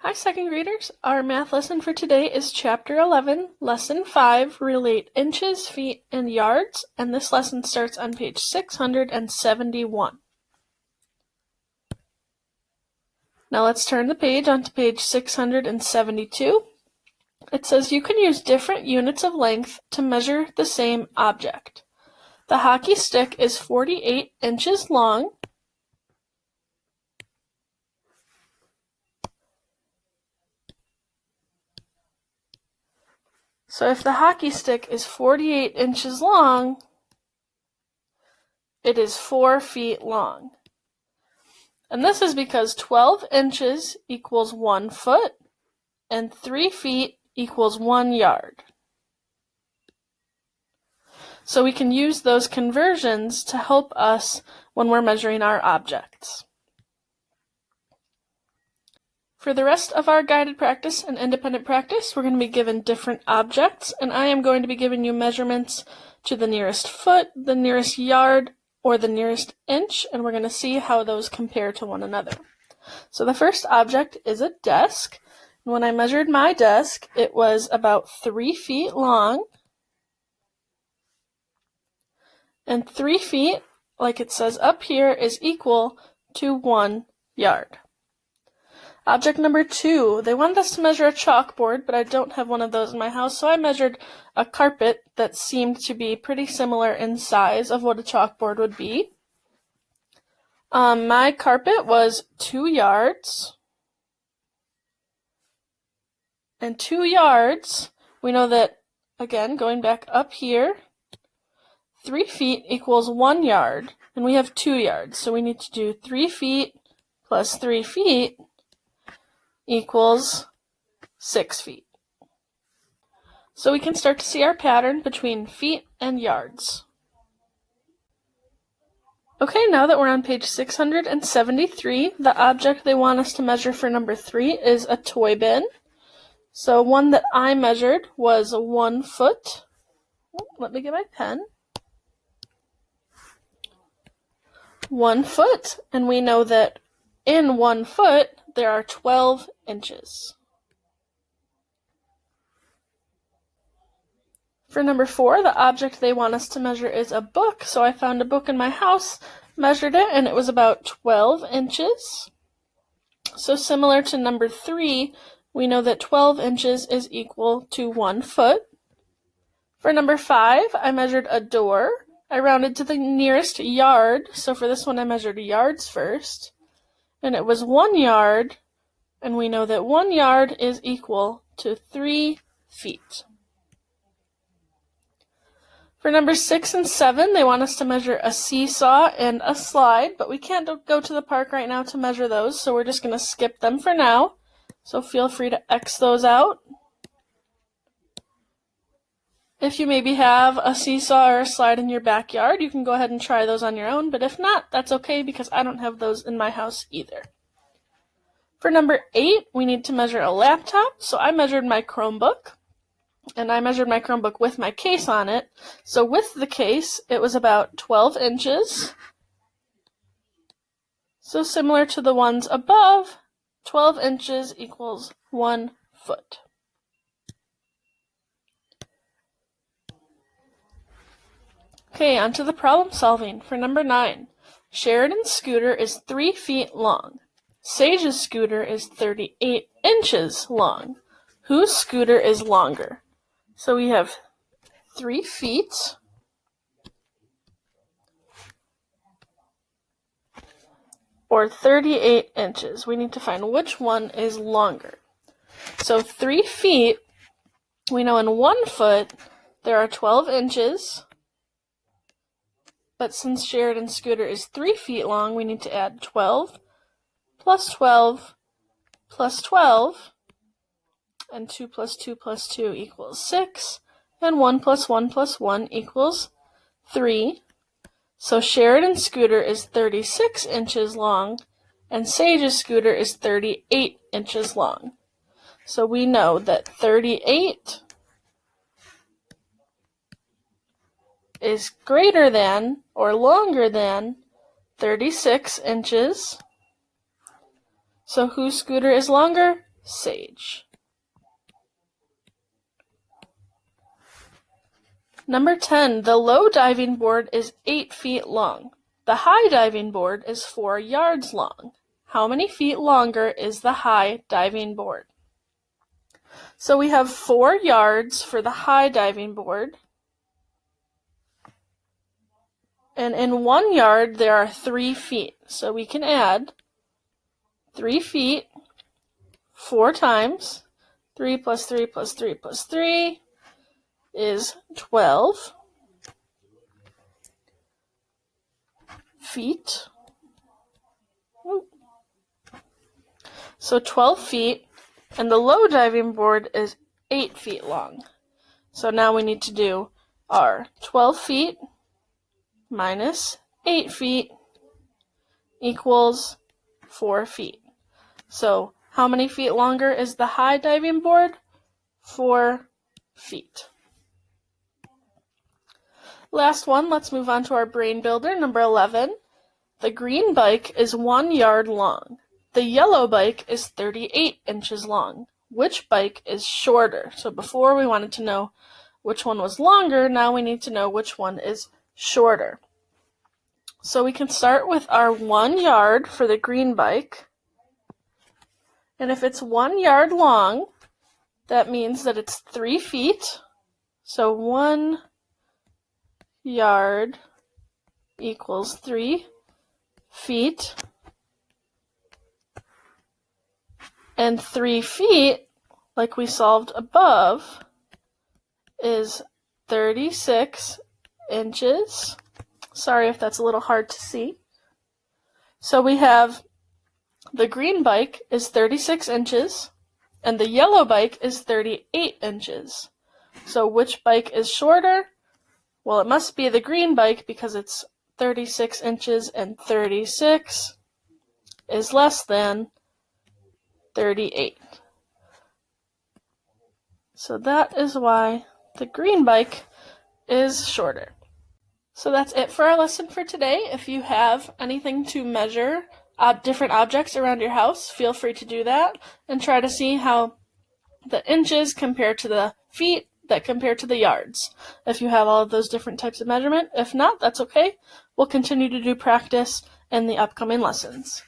Hi, second graders. Our math lesson for today is Chapter 11, Lesson 5, Relate Inches, Feet, and Yards, and this lesson starts on page 671. Now let's turn the page onto page 672. It says you can use different units of length to measure the same object. The hockey stick is 48 inches long. So if the hockey stick is 48 inches long, it is 4 feet long. And this is because 12 inches equals 1 foot and 3 feet equals 1 yard. So we can use those conversions to help us when we're measuring our objects. For the rest of our guided practice and independent practice, we're going to be given different objects, and I am going to be giving you measurements to the nearest foot, the nearest yard, or the nearest inch, and we're going to see how those compare to one another. So the first object is a desk. And when I measured my desk, it was about 3 feet long. And 3 feet, like it says up here, is equal to 1 yard. Object number 2, they wanted us to measure a chalkboard, but I don't have one of those in my house, so I measured a carpet that seemed to be pretty similar in size of what a chalkboard would be. My carpet was 2 yards. And 2 yards, we know that, again, going back up here, 3 feet equals 1 yard, and we have 2 yards, so we need to do 3 feet plus 3 feet equals 6 feet. So we can start to see our pattern between feet and yards. Okay, now that we're on page 673, the object they want us to measure for number 3 is a toy bin. So one that I measured was 1 foot. Let me get my pen. 1 foot, and we know that in 1 foot there are 12 inches. For number 4, the object they want us to measure is a book, so I found a book in my house, measured it, and it was about 12 inches. So similar to number 3, we know that 12 inches is equal to 1 foot. For number 5, I measured a door. I rounded to the nearest yard, so for this one I measured yards first, and it was 1 yard, and we know that 1 yard is equal to 3 feet. For number 6 and 7, they want us to measure a seesaw and a slide, but we can't go to the park right now to measure those, so we're just going to skip them for now. So feel free to X those out. If you maybe have a seesaw or a slide in your backyard, you can go ahead and try those on your own, but if not, that's okay because I don't have those in my house either. For number 8, we need to measure a laptop, so I measured my Chromebook. And I measured my Chromebook with my case on it. So with the case, it was about 12 inches. So similar to the ones above, 12 inches equals 1 foot. Okay, on to the problem solving. For number 9, Sheridan's scooter is 3 feet long. Sage's scooter is 38 inches long. Whose scooter is longer? So we have 3 feet or 38 inches. We need to find which one is longer. So 3 feet, we know in 1 foot there are 12 inches, but since Sheridan's scooter is 3 feet long, we need to add 12 plus 12 plus 12. And 2 plus 2 plus 2 equals 6, and 1 plus 1 plus 1 equals 3. So Sheridan's scooter is 36 inches long, and Sage's scooter is 38 inches long. So we know that 38 is greater than or longer than 36 inches. So whose scooter is longer? sage. Number 10, the low diving board is 8 feet long. The high diving board is 4 yards long. How many feet longer is the high diving board? So we have 4 yards for the high diving board. And in 1 yard, there are 3 feet. So we can add 3 feet 4 times. 3 plus 3 plus 3 plus 3 is 12 feet. So 12 feet, and the low diving board is 8 feet long. So now we need to do our 12 feet minus 8 feet equals 4 feet. So how many feet longer is the high diving board? 4 feet. Last one, let's move on to our brain builder, number 11. The green bike is 1 yard long. The yellow bike is 38 inches long. Which bike is shorter? So before we wanted to know which one was longer, now we need to know which one is shorter. So we can start with our 1 yard for the green bike. And if it's 1 yard long, that means that it's 3 feet. So 1 yard equals 3 feet. And 3 feet, like we solved above, is 36 inches. Sorry if that's a little hard to see. So we have the green bike is 36 inches, and the yellow bike is 38 inches. So which bike is shorter? Well, it must be the green bike because it's 36 inches, and 36 is less than 38. So that is why the green bike is shorter. So that's it for our lesson for today. If you have anything to measure different objects around your house, feel free to do that and try to see how the inches compare to the feet that compare to the yards. If you have all of those different types of measurement, if not, that's okay. We'll continue to do practice in the upcoming lessons.